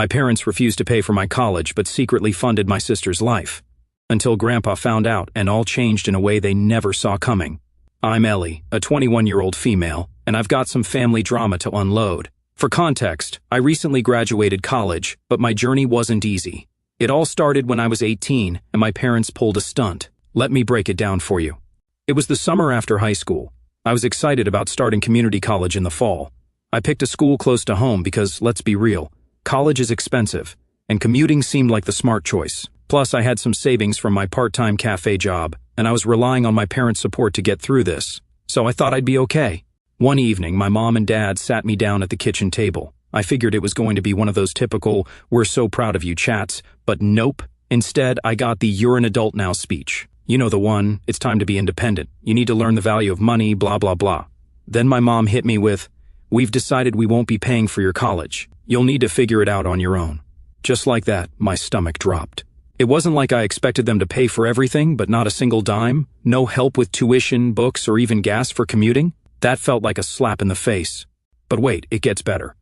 My parents refused to pay for my college but secretly funded my sister's life. Until Grandpa found out, and all changed in a way they never saw coming. I'm Ellie, a 21-year-old female, and I've got some family drama to unload. For context, I recently graduated college, but my journey wasn't easy. It all started when I was 18, and my parents pulled a stunt. Let me break it down for you. It was the summer after high school. I was excited about starting community college in the fall. I picked a school close to home because, let's be real, college is expensive, and commuting seemed like the smart choice. Plus, I had some savings from my part-time cafe job, and I was relying on my parents' support to get through this, so I thought I'd be okay. One evening, my mom and dad sat me down at the kitchen table. I figured it was going to be one of those typical, "we're so proud of you" chats, but nope. Instead, I got the "you're an adult now" speech. You know the one, "it's time to be independent. You need to learn the value of money, blah blah blah." Then my mom hit me with, "We've decided we won't be paying for your college. You'll need to figure it out on your own." Just like that, my stomach dropped. It wasn't like I expected them to pay for everything, but not a single dime, no help with tuition, books, or even gas for commuting. That felt like a slap in the face. But wait, it gets better.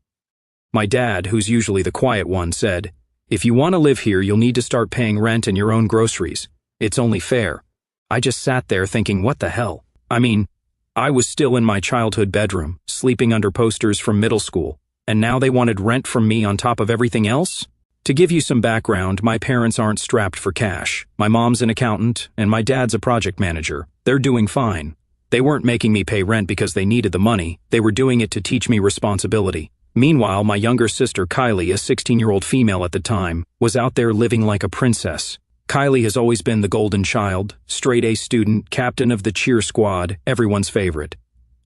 My dad, who's usually the quiet one, said, "If you want to live here, you'll need to start paying rent and your own groceries. It's only fair." I just sat there thinking, what the hell? I mean, I was still in my childhood bedroom, sleeping under posters from middle school, and now they wanted rent from me on top of everything else? To give you some background, my parents aren't strapped for cash. My mom's an accountant, and my dad's a project manager. They're doing fine. They weren't making me pay rent because they needed the money. They were doing it to teach me responsibility. Meanwhile, my younger sister Kylie, a 16-year-old female at the time, was out there living like a princess. Kylie has always been the golden child, straight-A student, captain of the cheer squad, everyone's favorite.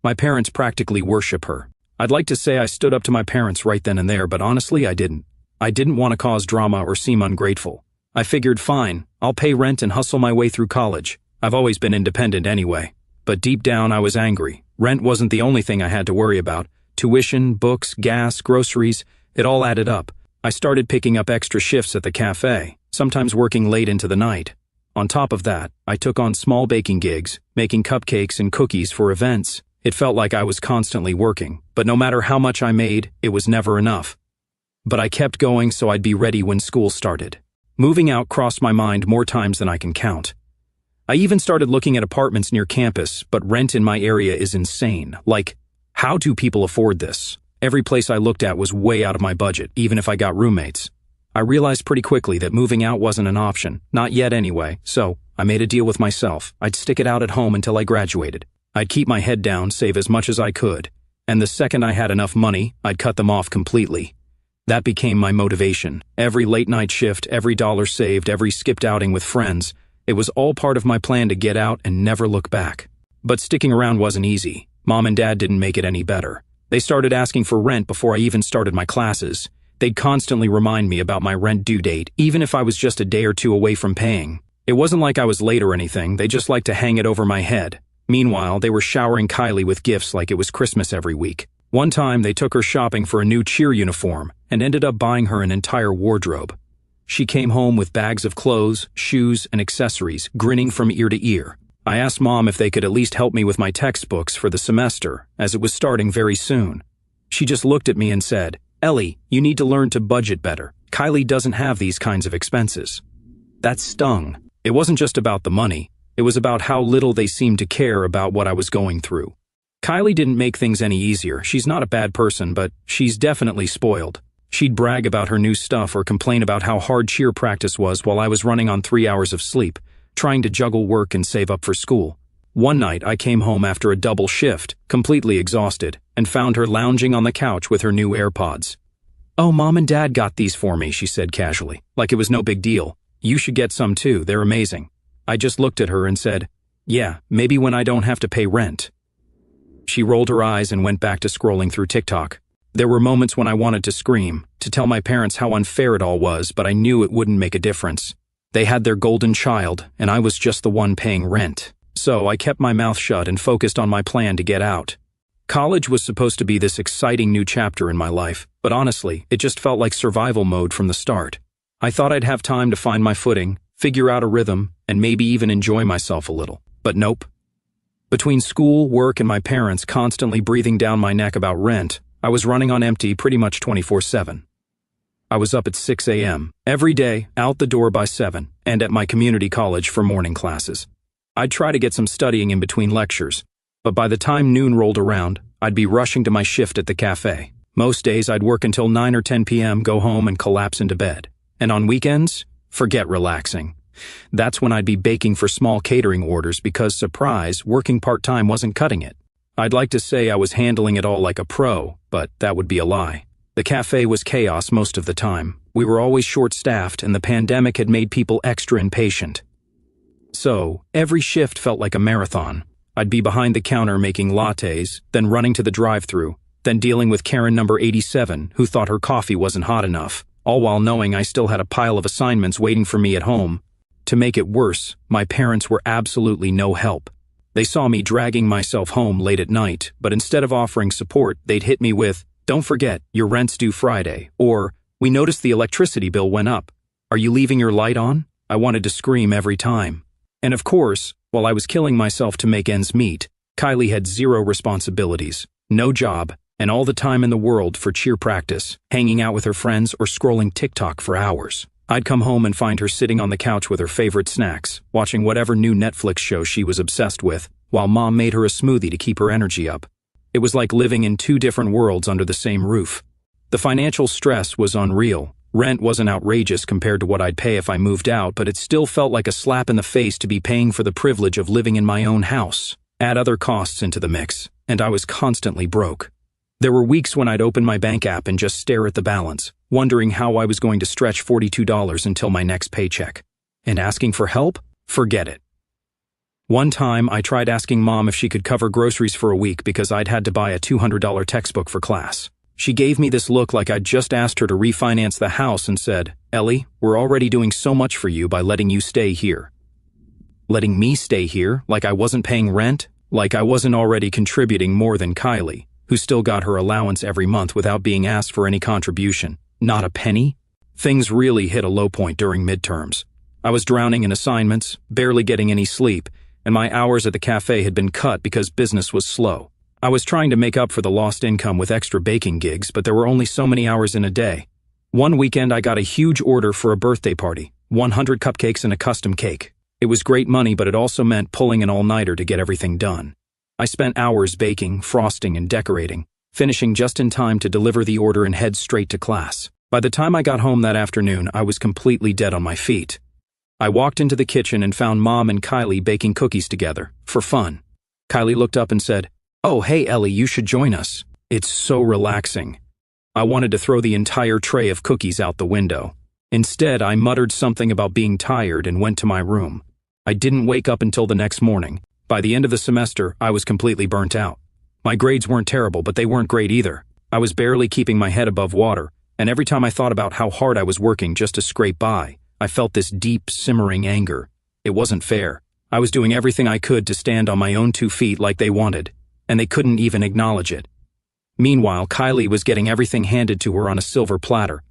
My parents practically worship her. I'd like to say I stood up to my parents right then and there, but honestly, I didn't. I didn't want to cause drama or seem ungrateful. I figured, fine, I'll pay rent and hustle my way through college. I've always been independent anyway. But deep down, I was angry. Rent wasn't the only thing I had to worry about. Tuition, books, gas, groceries, it all added up. I started picking up extra shifts at the cafe, sometimes working late into the night. On top of that, I took on small baking gigs, making cupcakes and cookies for events. It felt like I was constantly working, but no matter how much I made, it was never enough. But I kept going so I'd be ready when school started. Moving out crossed my mind more times than I can count. I even started looking at apartments near campus, but rent in my area is insane. Like, how do people afford this? Every place I looked at was way out of my budget, even if I got roommates. I realized pretty quickly that moving out wasn't an option, not yet anyway, so I made a deal with myself. I'd stick it out at home until I graduated. I'd keep my head down, save as much as I could, and the second I had enough money, I'd cut them off completely. That became my motivation. Every late-night shift, every dollar saved, every skipped outing with friends, it was all part of my plan to get out and never look back. But sticking around wasn't easy. Mom and Dad didn't make it any better. They started asking for rent before I even started my classes. They'd constantly remind me about my rent due date, even if I was just a day or two away from paying. It wasn't like I was late or anything, they just liked to hang it over my head. Meanwhile, they were showering Kylie with gifts like it was Christmas every week. One time, they took her shopping for a new cheer uniform and ended up buying her an entire wardrobe. She came home with bags of clothes, shoes, and accessories, grinning from ear to ear. I asked Mom if they could at least help me with my textbooks for the semester, as it was starting very soon. She just looked at me and said, "Ellie, you need to learn to budget better. Kylie doesn't have these kinds of expenses." That stung. It wasn't just about the money. It was about how little they seemed to care about what I was going through. Kylie didn't make things any easier. She's not a bad person, but she's definitely spoiled. She'd brag about her new stuff or complain about how hard cheer practice was while I was running on 3 hours of sleep, trying to juggle work and save up for school. One night, I came home after a double shift, completely exhausted, and found her lounging on the couch with her new AirPods. "Oh, Mom and Dad got these for me," she said casually, like it was no big deal. "You should get some too, they're amazing." I just looked at her and said, "Yeah, maybe when I don't have to pay rent." She rolled her eyes and went back to scrolling through TikTok. There were moments when I wanted to scream, to tell my parents how unfair it all was, but I knew it wouldn't make a difference. They had their golden child, and I was just the one paying rent. So I kept my mouth shut and focused on my plan to get out. College was supposed to be this exciting new chapter in my life, but honestly, it just felt like survival mode from the start. I thought I'd have time to find my footing, figure out a rhythm, and maybe even enjoy myself a little. But nope. Between school, work, and my parents constantly breathing down my neck about rent, I was running on empty pretty much 24/7. I was up at 6 a.m. every day, out the door by 7, and at my community college for morning classes. I'd try to get some studying in between lectures, but by the time noon rolled around, I'd be rushing to my shift at the cafe. Most days I'd work until 9 or 10 p.m., go home and collapse into bed. And on weekends, forget relaxing. That's when I'd be baking for small catering orders because, surprise, working part-time wasn't cutting it. I'd like to say I was handling it all like a pro, but that would be a lie. The cafe was chaos most of the time. We were always short-staffed, and the pandemic had made people extra impatient. So, every shift felt like a marathon. I'd be behind the counter making lattes, then running to the drive-thru, then dealing with Karen number 87, who thought her coffee wasn't hot enough, all while knowing I still had a pile of assignments waiting for me at home. To make it worse, my parents were absolutely no help. They saw me dragging myself home late at night, but instead of offering support, they'd hit me with, "Don't forget, your rent's due Friday," or, "We noticed the electricity bill went up. Are you leaving your light on?" I wanted to scream every time. And of course, while I was killing myself to make ends meet, Kylie had zero responsibilities, no job, and all the time in the world for cheer practice, hanging out with her friends or scrolling TikTok for hours. I'd come home and find her sitting on the couch with her favorite snacks, watching whatever new Netflix show she was obsessed with, while Mom made her a smoothie to keep her energy up. It was like living in two different worlds under the same roof. The financial stress was unreal. Rent wasn't outrageous compared to what I'd pay if I moved out, but it still felt like a slap in the face to be paying for the privilege of living in my own house. Add other costs into the mix, and I was constantly broke. There were weeks when I'd open my bank app and just stare at the balance, wondering how I was going to stretch $42 until my next paycheck. And asking for help? Forget it. One time, I tried asking Mom if she could cover groceries for a week because I'd had to buy a $200 textbook for class. She gave me this look like I'd just asked her to refinance the house and said, "Ellie, we're already doing so much for you by letting you stay here." Letting me stay here, like I wasn't paying rent, like I wasn't already contributing more than Kylie, who still got her allowance every month without being asked for any contribution. Not a penny? Things really hit a low point during midterms. I was drowning in assignments, barely getting any sleep, and my hours at the cafe had been cut because business was slow. I was trying to make up for the lost income with extra baking gigs, but there were only so many hours in a day. One weekend I got a huge order for a birthday party, 100 cupcakes and a custom cake. It was great money, but it also meant pulling an all-nighter to get everything done. I spent hours baking, frosting, and decorating, finishing just in time to deliver the order and head straight to class. By the time I got home that afternoon, I was completely dead on my feet. I walked into the kitchen and found Mom and Kylie baking cookies together, for fun. Kylie looked up and said, "Oh, hey Ellie, you should join us. It's so relaxing." I wanted to throw the entire tray of cookies out the window. Instead, I muttered something about being tired and went to my room. I didn't wake up until the next morning. By the end of the semester, I was completely burnt out. My grades weren't terrible, but they weren't great either. I was barely keeping my head above water, and every time I thought about how hard I was working just to scrape by, I felt this deep, simmering anger. It wasn't fair. I was doing everything I could to stand on my own 2 feet like they wanted, and they couldn't even acknowledge it. Meanwhile, Kylie was getting everything handed to her on a silver platter.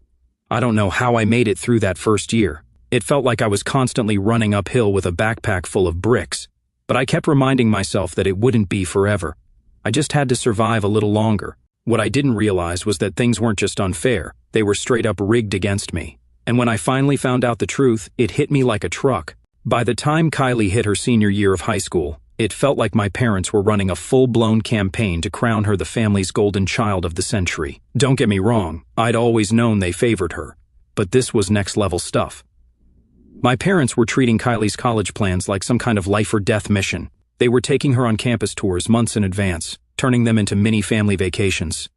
I don't know how I made it through that first year. It felt like I was constantly running uphill with a backpack full of bricks, but I kept reminding myself that it wouldn't be forever. I just had to survive a little longer. What I didn't realize was that things weren't just unfair, they were straight up rigged against me. And when I finally found out the truth, it hit me like a truck. By the time Kylie hit her senior year of high school, it felt like my parents were running a full-blown campaign to crown her the family's golden child of the century. Don't get me wrong, I'd always known they favored her, but this was next-level stuff. My parents were treating Kylie's college plans like some kind of life-or-death mission. They were taking her on campus tours months in advance, turning them into mini-family vacations.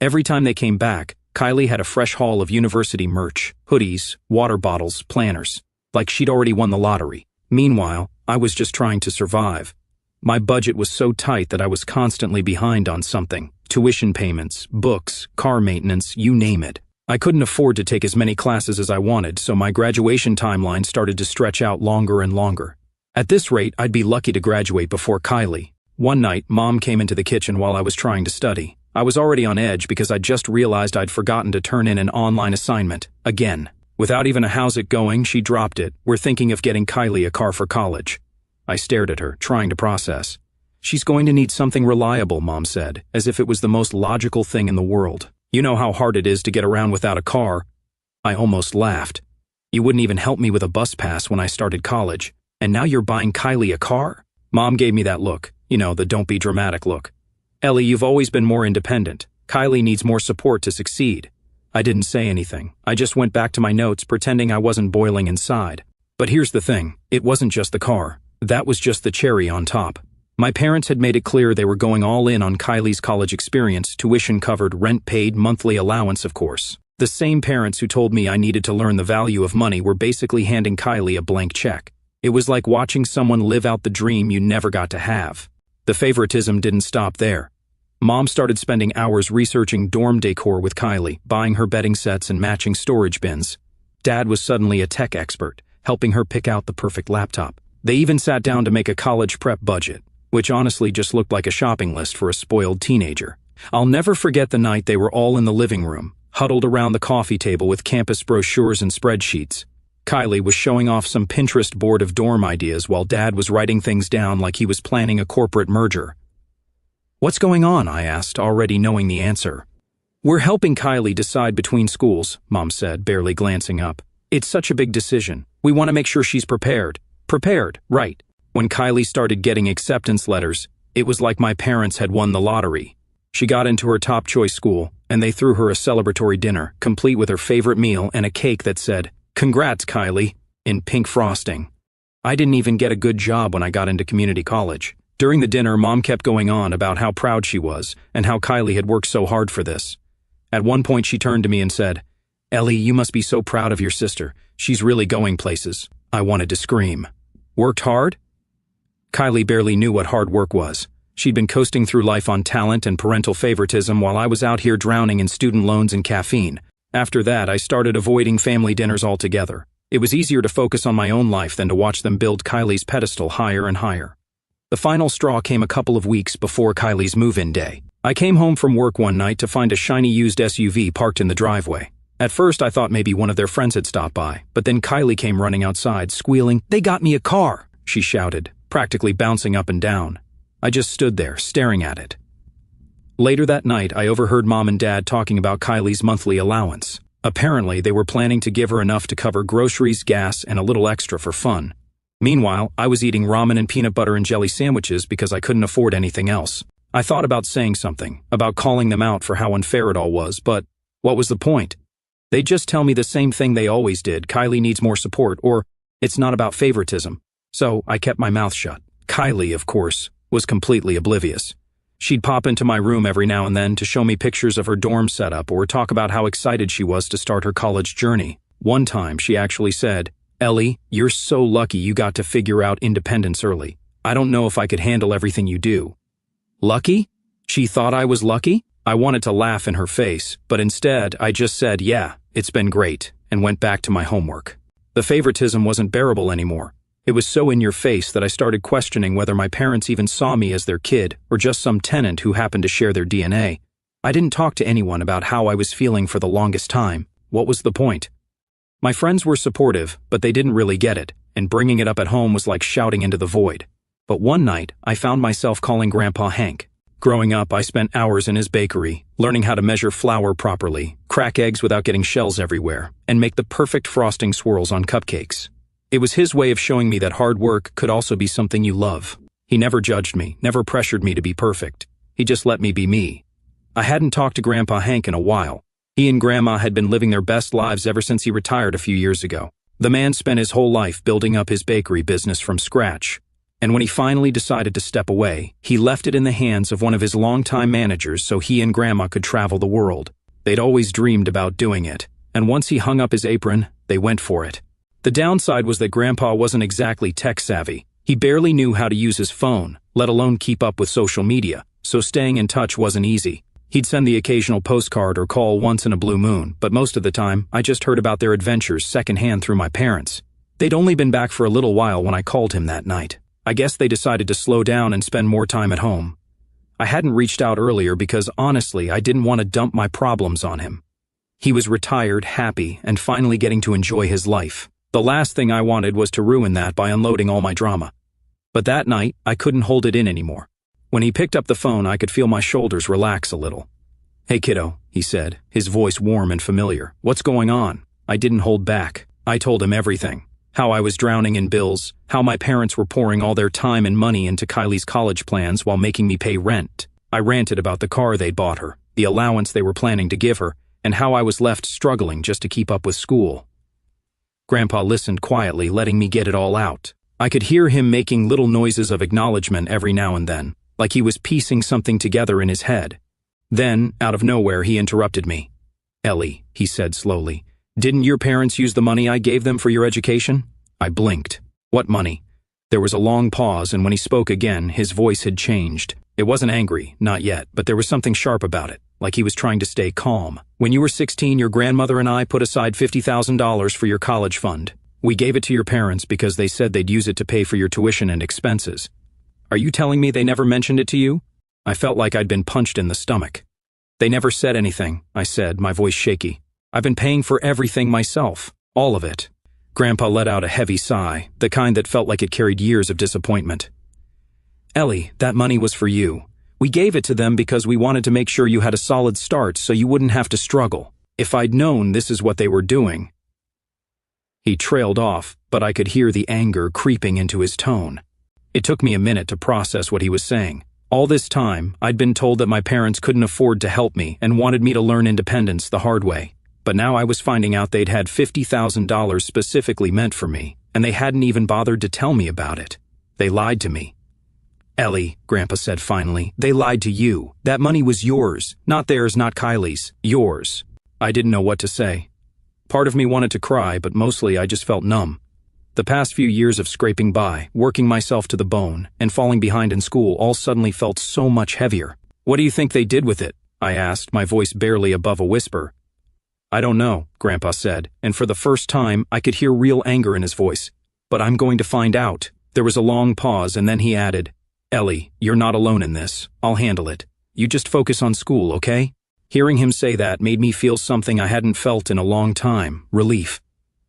Every time they came back, Kylie had a fresh haul of university merch, hoodies, water bottles, planners, like she'd already won the lottery. Meanwhile, I was just trying to survive. My budget was so tight that I was constantly behind on something. Tuition payments, books, car maintenance, you name it. I couldn't afford to take as many classes as I wanted, so my graduation timeline started to stretch out longer and longer. At this rate, I'd be lucky to graduate before Kylie. One night, Mom came into the kitchen while I was trying to study. I was already on edge because I'd just realized I'd forgotten to turn in an online assignment, again. Without even a "how's it going," she dropped it. "We're thinking of getting Kylie a car for college." I stared at her, trying to process. "She's going to need something reliable," Mom said, as if it was the most logical thing in the world. "You know how hard it is to get around without a car." I almost laughed. You wouldn't even help me with a bus pass when I started college, and now you're buying Kylie a car? Mom gave me that look, the don't be dramatic look. Ellie, you've always been more independent. Kylie needs more support to succeed. I didn't say anything. I just went back to my notes pretending I wasn't boiling inside. But here's the thing, it wasn't just the car. That was just the cherry on top. My parents had made it clear they were going all in on Kylie's college experience, tuition covered, rent paid, monthly allowance, of course. The same parents who told me I needed to learn the value of money were basically handing Kylie a blank check. It was like watching someone live out the dream you never got to have. The favoritism didn't stop there. Mom started spending hours researching dorm decor with Kylie, buying her bedding sets and matching storage bins. Dad was suddenly a tech expert, helping her pick out the perfect laptop. They even sat down to make a college prep budget, which honestly just looked like a shopping list for a spoiled teenager. I'll never forget the night they were all in the living room, huddled around the coffee table with campus brochures and spreadsheets. Kylie was showing off some Pinterest board of dorm ideas while Dad was writing things down like he was planning a corporate merger. "What's going on?" I asked, already knowing the answer. "We're helping Kylie decide between schools," Mom said, barely glancing up. "It's such a big decision. We want to make sure she's prepared." Prepared, right. When Kylie started getting acceptance letters, it was like my parents had won the lottery. She got into her top choice school, and they threw her a celebratory dinner, complete with her favorite meal and a cake that said, "Congrats, Kylie," in pink frosting. I didn't even get a good job when I got into community college. During the dinner, Mom kept going on about how proud she was and how Kylie had worked so hard for this. At one point, she turned to me and said, "Ellie, you must be so proud of your sister. She's really going places." I wanted to scream. Worked hard? Kylie barely knew what hard work was. She'd been coasting through life on talent and parental favoritism while I was out here drowning in student loans and caffeine. After that, I started avoiding family dinners altogether. It was easier to focus on my own life than to watch them build Kylie's pedestal higher and higher. The final straw came a couple of weeks before Kylie's move-in day. I came home from work one night to find a shiny used SUV parked in the driveway. At first, I thought maybe one of their friends had stopped by, but then Kylie came running outside, squealing, "They got me a car!" she shouted, practically bouncing up and down. I just stood there, staring at it. Later that night, I overheard Mom and Dad talking about Kylie's monthly allowance. Apparently, they were planning to give her enough to cover groceries, gas, and a little extra for fun. Meanwhile, I was eating ramen and peanut butter and jelly sandwiches because I couldn't afford anything else. I thought about saying something, about calling them out for how unfair it all was, but what was the point? They'd just tell me the same thing they always did: Kylie needs more support, or it's not about favoritism. So I kept my mouth shut. Kylie, of course, was completely oblivious. She'd pop into my room every now and then to show me pictures of her dorm setup or talk about how excited she was to start her college journey. One time, she actually said, "Ellie, you're so lucky you got to figure out independence early. I don't know if I could handle everything you do." Lucky? She thought I was lucky? I wanted to laugh in her face, but instead, I just said, "Yeah, it's been great," and went back to my homework. The favoritism wasn't bearable anymore. It was so in your face that I started questioning whether my parents even saw me as their kid or just some tenant who happened to share their DNA. I didn't talk to anyone about how I was feeling for the longest time. What was the point? My friends were supportive, but they didn't really get it, and bringing it up at home was like shouting into the void. But one night, I found myself calling Grandpa Hank. Growing up, I spent hours in his bakery, learning how to measure flour properly, crack eggs without getting shells everywhere, and make the perfect frosting swirls on cupcakes. It was his way of showing me that hard work could also be something you love. He never judged me, never pressured me to be perfect. He just let me be me. I hadn't talked to Grandpa Hank in a while. He and Grandma had been living their best lives ever since he retired a few years ago. The man spent his whole life building up his bakery business from scratch. And when he finally decided to step away, he left it in the hands of one of his longtime managers so he and Grandma could travel the world. They'd always dreamed about doing it, and once he hung up his apron, they went for it. The downside was that Grandpa wasn't exactly tech-savvy. He barely knew how to use his phone, let alone keep up with social media, so staying in touch wasn't easy. He'd send the occasional postcard or call once in a blue moon, but most of the time, I just heard about their adventures secondhand through my parents. They'd only been back for a little while when I called him that night. I guess they decided to slow down and spend more time at home. I hadn't reached out earlier because, honestly, I didn't want to dump my problems on him. He was retired, happy, and finally getting to enjoy his life. The last thing I wanted was to ruin that by unloading all my drama. But that night, I couldn't hold it in anymore. When he picked up the phone, I could feel my shoulders relax a little. "Hey kiddo," he said, his voice warm and familiar. "What's going on?" I didn't hold back. I told him everything. How I was drowning in bills, how my parents were pouring all their time and money into Kylie's college plans while making me pay rent. I ranted about the car they'd bought her, the allowance they were planning to give her, and how I was left struggling just to keep up with school. Grandpa listened quietly, letting me get it all out. I could hear him making little noises of acknowledgement every now and then, like he was piecing something together in his head. Then, out of nowhere, he interrupted me. "Ellie," he said slowly, "didn't your parents use the money I gave them for your education?" I blinked. "What money?" There was a long pause, and when he spoke again, his voice had changed. It wasn't angry, not yet, but there was something sharp about it, like he was trying to stay calm. "When you were 16, your grandmother and I put aside $50,000 for your college fund. We gave it to your parents because they said they'd use it to pay for your tuition and expenses. Are you telling me they never mentioned it to you?" I felt like I'd been punched in the stomach. "They never said anything," I said, my voice shaky. "I've been paying for everything myself, all of it." Grandpa let out a heavy sigh, the kind that felt like it carried years of disappointment. "Ellie, that money was for you. We gave it to them because we wanted to make sure you had a solid start so you wouldn't have to struggle. If I'd known this is what they were doing..." He trailed off, but I could hear the anger creeping into his tone. It took me a minute to process what he was saying. All this time, I'd been told that my parents couldn't afford to help me and wanted me to learn independence the hard way. But now I was finding out they'd had $50,000 specifically meant for me, and they hadn't even bothered to tell me about it. They lied to me. "Ellie," Grandpa said finally, "they lied to you. That money was yours. Not theirs, not Kylie's. Yours." I didn't know what to say. Part of me wanted to cry, but mostly I just felt numb. The past few years of scraping by, working myself to the bone, and falling behind in school all suddenly felt so much heavier. "What do you think they did with it?" I asked, my voice barely above a whisper. "I don't know," Grandpa said, and for the first time I could hear real anger in his voice. "But I'm going to find out." There was a long pause, and then he added, "Ellie, you're not alone in this. I'll handle it. You just focus on school, okay?" Hearing him say that made me feel something I hadn't felt in a long time, relief.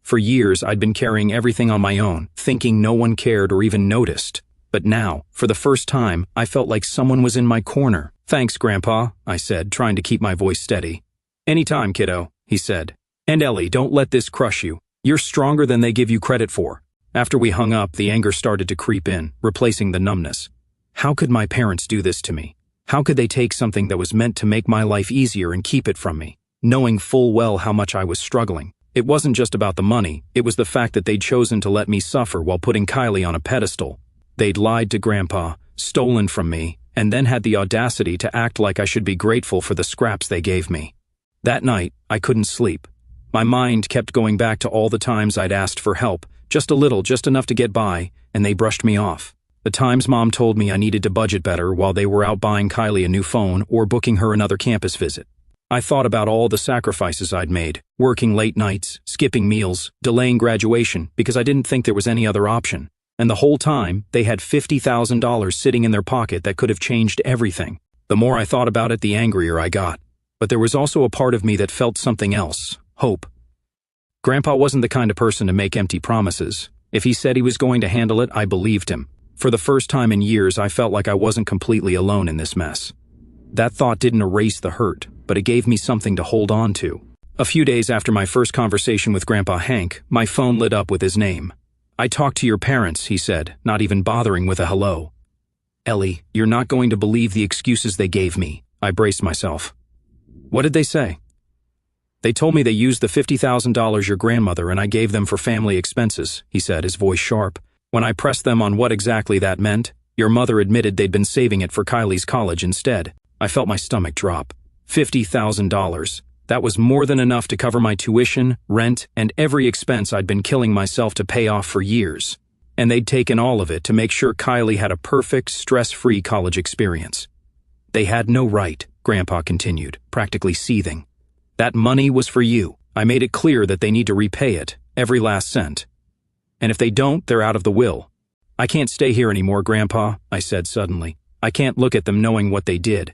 For years, I'd been carrying everything on my own, thinking no one cared or even noticed. But now, for the first time, I felt like someone was in my corner. "Thanks, Grandpa," I said, trying to keep my voice steady. "Anytime, kiddo," he said. "And Ellie, don't let this crush you. You're stronger than they give you credit for." After we hung up, the anger started to creep in, replacing the numbness. How could my parents do this to me? How could they take something that was meant to make my life easier and keep it from me, knowing full well how much I was struggling? It wasn't just about the money, it was the fact that they'd chosen to let me suffer while putting Kylie on a pedestal. They'd lied to Grandpa, stolen from me, and then had the audacity to act like I should be grateful for the scraps they gave me. That night, I couldn't sleep. My mind kept going back to all the times I'd asked for help, just a little, just enough to get by, and they brushed me off. The times Mom told me I needed to budget better while they were out buying Kylie a new phone or booking her another campus visit. I thought about all the sacrifices I'd made, working late nights, skipping meals, delaying graduation because I didn't think there was any other option. And the whole time, they had $50,000 sitting in their pocket that could have changed everything. The more I thought about it, the angrier I got. But there was also a part of me that felt something else, hope. Grandpa wasn't the kind of person to make empty promises. If he said he was going to handle it, I believed him. For the first time in years, I felt like I wasn't completely alone in this mess. That thought didn't erase the hurt, but it gave me something to hold on to. A few days after my first conversation with Grandpa Hank, my phone lit up with his name. "I talked to your parents," he said, not even bothering with a hello. "Ellie, you're not going to believe the excuses they gave me." I braced myself. "What did they say?" "They told me they used the $50,000 your grandmother and I gave them for family expenses," he said, his voice sharp. When I pressed them on what exactly that meant, your mother admitted they'd been saving it for Kylie's college instead. I felt my stomach drop. $50,000. That was more than enough to cover my tuition, rent, and every expense I'd been killing myself to pay off for years. And they'd taken all of it to make sure Kylie had a perfect, stress-free college experience. "They had no right," Grandpa continued, practically seething. "That money was for you. I made it clear that they need to repay it, every last cent. And if they don't, they're out of the will." "I can't stay here anymore, Grandpa," I said suddenly. "I can't look at them knowing what they did."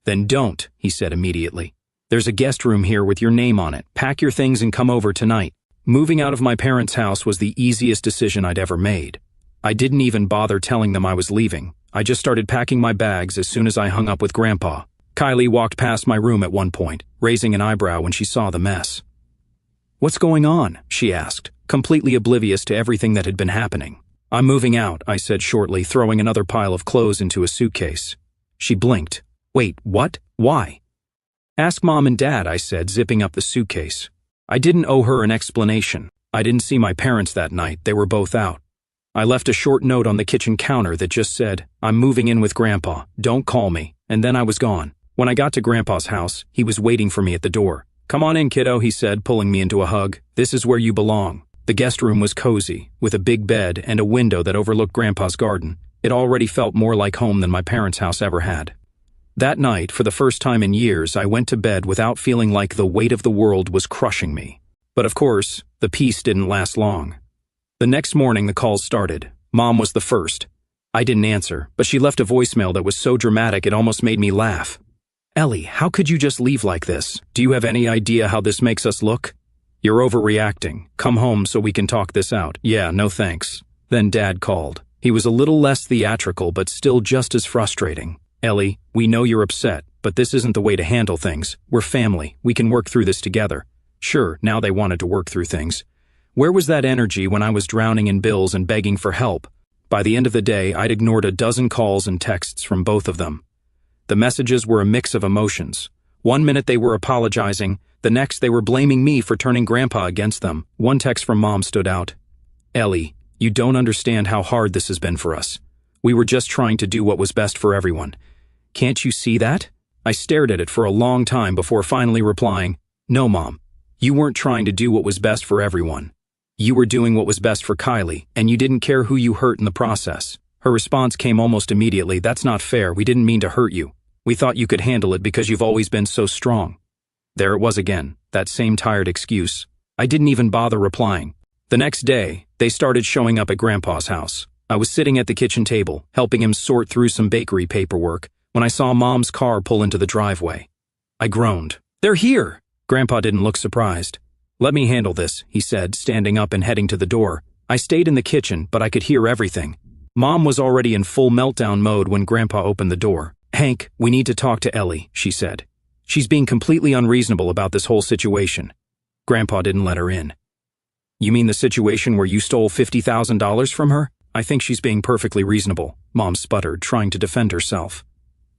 "Then don't," he said immediately. "There's a guest room here with your name on it. Pack your things and come over tonight." Moving out of my parents' house was the easiest decision I'd ever made. I didn't even bother telling them I was leaving. I just started packing my bags as soon as I hung up with Grandpa. Kylie walked past my room at one point, raising an eyebrow when she saw the mess. "What's going on?" she asked, completely oblivious to everything that had been happening. "I'm moving out," I said shortly, throwing another pile of clothes into a suitcase. She blinked. "Wait, what? Why?" "Ask Mom and Dad," I said, zipping up the suitcase. I didn't owe her an explanation. I didn't see my parents that night, they were both out. I left a short note on the kitchen counter that just said, "I'm moving in with Grandpa, don't call me," and then I was gone. When I got to Grandpa's house, he was waiting for me at the door. "Come on in, kiddo," he said, pulling me into a hug. "This is where you belong." The guest room was cozy, with a big bed and a window that overlooked Grandpa's garden. It already felt more like home than my parents' house ever had. That night, for the first time in years, I went to bed without feeling like the weight of the world was crushing me. But of course, the peace didn't last long. The next morning, the calls started. Mom was the first. I didn't answer, but she left a voicemail that was so dramatic it almost made me laugh. "Ellie, how could you just leave like this? Do you have any idea how this makes us look? You're overreacting. Come home so we can talk this out." "Yeah, no thanks." Then Dad called. He was a little less theatrical, but still just as frustrating. "Ellie, we know you're upset, but this isn't the way to handle things. We're family. We can work through this together." Sure, now they wanted to work through things. Where was that energy when I was drowning in bills and begging for help? By the end of the day, I'd ignored a dozen calls and texts from both of them. The messages were a mix of emotions. One minute they were apologizing, the next they were blaming me for turning Grandpa against them. One text from Mom stood out. "Ellie, you don't understand how hard this has been for us. We were just trying to do what was best for everyone. Can't you see that?" I stared at it for a long time before finally replying, "No, Mom. You weren't trying to do what was best for everyone. You were doing what was best for Kylie, and you didn't care who you hurt in the process." Her response came almost immediately. "That's not fair. We didn't mean to hurt you. We thought you could handle it because you've always been so strong." There it was again, that same tired excuse. I didn't even bother replying. The next day, they started showing up at Grandpa's house. I was sitting at the kitchen table, helping him sort through some bakery paperwork, when I saw Mom's car pull into the driveway. I groaned. "They're here!" Grandpa didn't look surprised. "Let me handle this," he said, standing up and heading to the door. I stayed in the kitchen, but I could hear everything. Mom was already in full meltdown mode when Grandpa opened the door. "Hank, we need to talk to Ellie," she said. "She's being completely unreasonable about this whole situation." Grandpa didn't let her in. "You mean the situation where you stole $50,000 from her?" "I think she's being perfectly reasonable," Mom sputtered, trying to defend herself.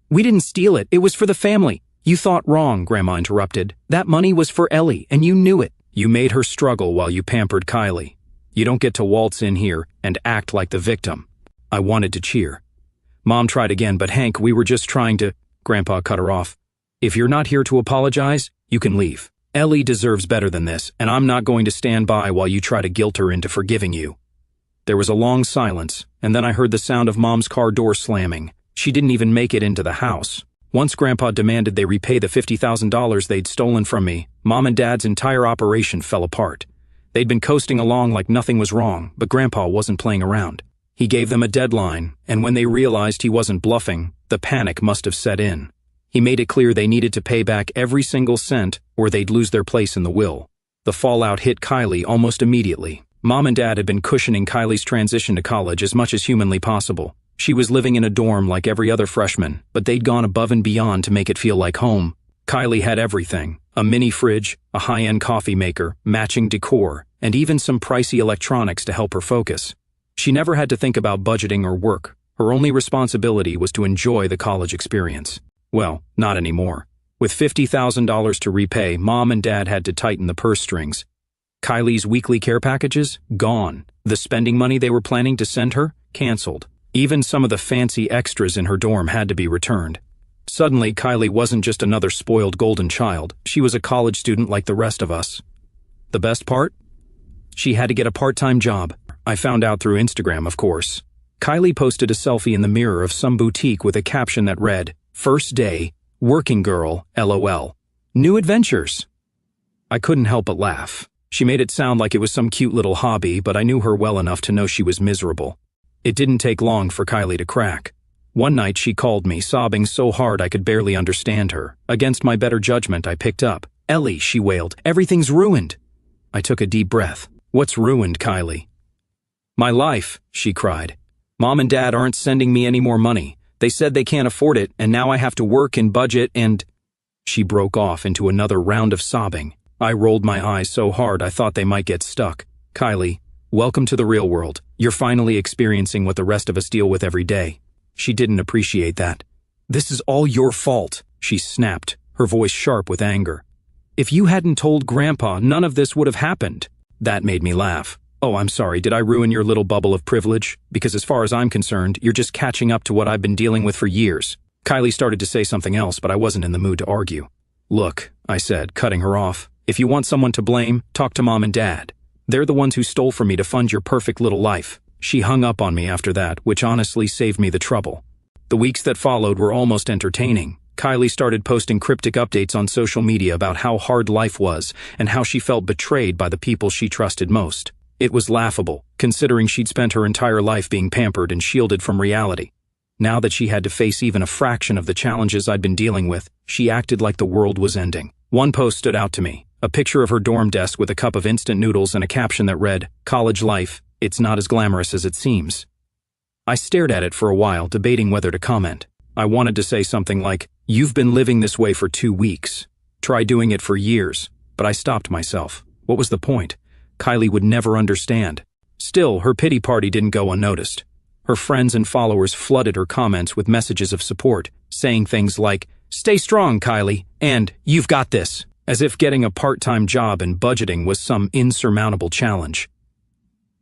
"We didn't steal it. It was for the family." "You thought wrong," Grandma interrupted. "That money was for Ellie, and you knew it. You made her struggle while you pampered Kylie. You don't get to waltz in here and act like the victim." I wanted to cheer. Mom tried again, "But Hank, we were just trying to—" Grandpa cut her off. "If you're not here to apologize, you can leave. Ellie deserves better than this, and I'm not going to stand by while you try to guilt her into forgiving you." There was a long silence, and then I heard the sound of Mom's car door slamming. She didn't even make it into the house. Once Grandpa demanded they repay the $50,000 they'd stolen from me, Mom and Dad's entire operation fell apart. They'd been coasting along like nothing was wrong, but Grandpa wasn't playing around. He gave them a deadline, and when they realized he wasn't bluffing, the panic must have set in. He made it clear they needed to pay back every single cent or they'd lose their place in the will. The fallout hit Kylie almost immediately. Mom and Dad had been cushioning Kylie's transition to college as much as humanly possible. She was living in a dorm like every other freshman, but they'd gone above and beyond to make it feel like home. Kylie had everything: a mini fridge, a high-end coffee maker, matching decor, and even some pricey electronics to help her focus. She never had to think about budgeting or work. Her only responsibility was to enjoy the college experience. Well, not anymore. With $50,000 to repay, Mom and Dad had to tighten the purse strings. Kylie's weekly care packages? Gone. The spending money they were planning to send her? Canceled. Even some of the fancy extras in her dorm had to be returned. Suddenly, Kylie wasn't just another spoiled golden child. She was a college student like the rest of us. The best part? She had to get a part-time job. I found out through Instagram, of course. Kylie posted a selfie in the mirror of some boutique with a caption that read, "First day, working girl, LOL. New adventures." I couldn't help but laugh. She made it sound like it was some cute little hobby, but I knew her well enough to know she was miserable. It didn't take long for Kylie to crack. One night she called me, sobbing so hard I could barely understand her. Against my better judgment, I picked up. "Ellie," she wailed, "everything's ruined." I took a deep breath. "What's ruined, Kylie?" "My life," she cried. "Mom and Dad aren't sending me any more money. They said they can't afford it, and now I have to work and budget and—" She broke off into another round of sobbing. I rolled my eyes so hard I thought they might get stuck. Kylie, welcome to the real world. You're finally experiencing what the rest of us deal with every day. She didn't appreciate that. This is all your fault, she snapped, her voice sharp with anger. If you hadn't told Grandpa, none of this would have happened. That made me laugh. Oh, I'm sorry, did I ruin your little bubble of privilege? Because as far as I'm concerned, you're just catching up to what I've been dealing with for years. Kylie started to say something else, but I wasn't in the mood to argue. Look, I said, cutting her off, if you want someone to blame, talk to Mom and Dad. They're the ones who stole from me to fund your perfect little life. She hung up on me after that, which honestly saved me the trouble. The weeks that followed were almost entertaining. Kylie started posting cryptic updates on social media about how hard life was and how she felt betrayed by the people she trusted most. It was laughable, considering she'd spent her entire life being pampered and shielded from reality. Now that she had to face even a fraction of the challenges I'd been dealing with, she acted like the world was ending. One post stood out to me, a picture of her dorm desk with a cup of instant noodles and a caption that read, "College life, it's not as glamorous as it seems." I stared at it for a while, debating whether to comment. I wanted to say something like, "You've been living this way for 2 weeks. Try doing it for years." But I stopped myself. What was the point? Kylie would never understand. Still, her pity party didn't go unnoticed. Her friends and followers flooded her comments with messages of support, saying things like, "Stay strong, Kylie," and "You've got this," as if getting a part-time job and budgeting was some insurmountable challenge.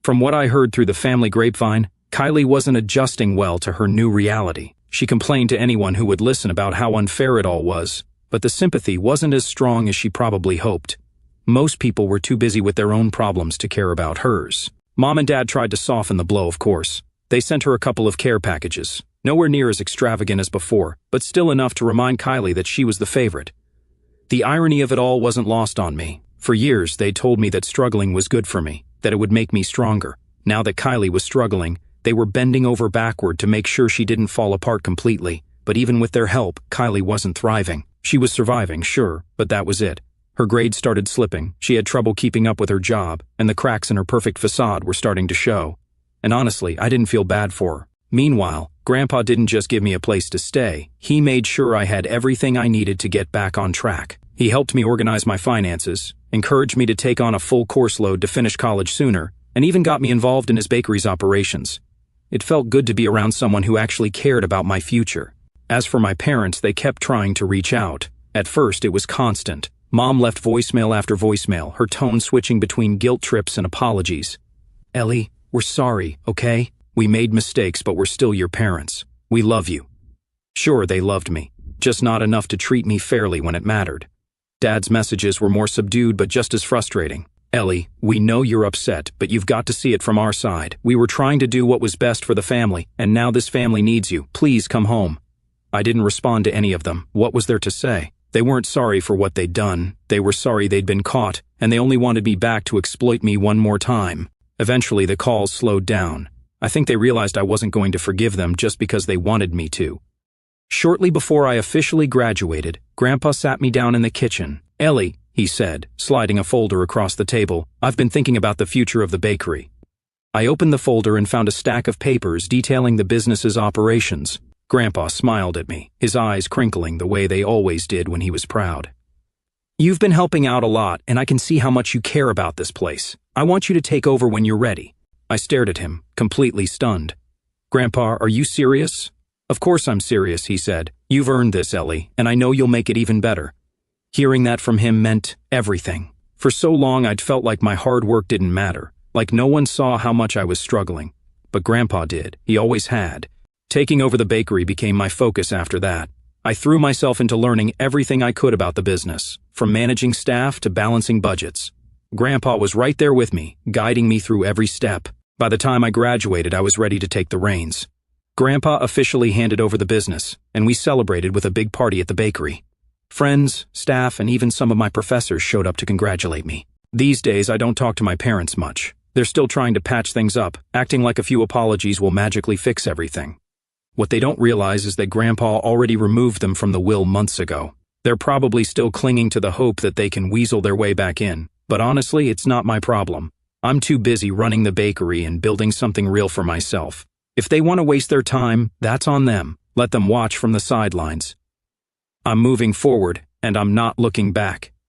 From what I heard through the family grapevine, Kylie wasn't adjusting well to her new reality. She complained to anyone who would listen about how unfair it all was, but the sympathy wasn't as strong as she probably hoped. Most people were too busy with their own problems to care about hers. Mom and Dad tried to soften the blow, of course. They sent her a couple of care packages, nowhere near as extravagant as before, but still enough to remind Kylie that she was the favorite. The irony of it all wasn't lost on me. For years, they told me that struggling was good for me, that it would make me stronger. Now that Kylie was struggling, they were bending over backward to make sure she didn't fall apart completely. But even with their help, Kylie wasn't thriving. She was surviving, sure, but that was it. Her grades started slipping, she had trouble keeping up with her job, and the cracks in her perfect facade were starting to show. And honestly, I didn't feel bad for her. Meanwhile, Grandpa didn't just give me a place to stay, he made sure I had everything I needed to get back on track. He helped me organize my finances, encouraged me to take on a full course load to finish college sooner, and even got me involved in his bakery's operations. It felt good to be around someone who actually cared about my future. As for my parents, they kept trying to reach out. At first, it was constant. Mom left voicemail after voicemail, her tone switching between guilt trips and apologies. "Ellie, we're sorry, okay? We made mistakes, but we're still your parents. We love you." Sure, they loved me, just not enough to treat me fairly when it mattered. Dad's messages were more subdued but just as frustrating. "Ellie, we know you're upset, but you've got to see it from our side. We were trying to do what was best for the family, and now this family needs you. Please come home." I didn't respond to any of them. What was there to say? They weren't sorry for what they'd done. They were sorry they'd been caught, and they only wanted me back to exploit me one more time. Eventually, the calls slowed down. I think they realized I wasn't going to forgive them just because they wanted me to. Shortly before I officially graduated, Grandpa sat me down in the kitchen. "Ellie," he said, sliding a folder across the table, "I've been thinking about the future of the bakery." I opened the folder and found a stack of papers detailing the business's operations. Grandpa smiled at me, his eyes crinkling the way they always did when he was proud. "You've been helping out a lot, and I can see how much you care about this place. I want you to take over when you're ready." I stared at him, completely stunned. "Grandpa, are you serious?" "Of course I'm serious," he said. "You've earned this, Ellie, and I know you'll make it even better." Hearing that from him meant everything. For so long I'd felt like my hard work didn't matter, like no one saw how much I was struggling. But Grandpa did, he always had. Taking over the bakery became my focus after that. I threw myself into learning everything I could about the business, from managing staff to balancing budgets. Grandpa was right there with me, guiding me through every step. By the time I graduated, I was ready to take the reins. Grandpa officially handed over the business, and we celebrated with a big party at the bakery. Friends, staff, and even some of my professors showed up to congratulate me. These days, I don't talk to my parents much. They're still trying to patch things up, acting like a few apologies will magically fix everything. What they don't realize is that Grandpa already removed them from the will months ago. They're probably still clinging to the hope that they can weasel their way back in. But honestly, it's not my problem. I'm too busy running the bakery and building something real for myself. If they want to waste their time, that's on them. Let them watch from the sidelines. I'm moving forward, and I'm not looking back.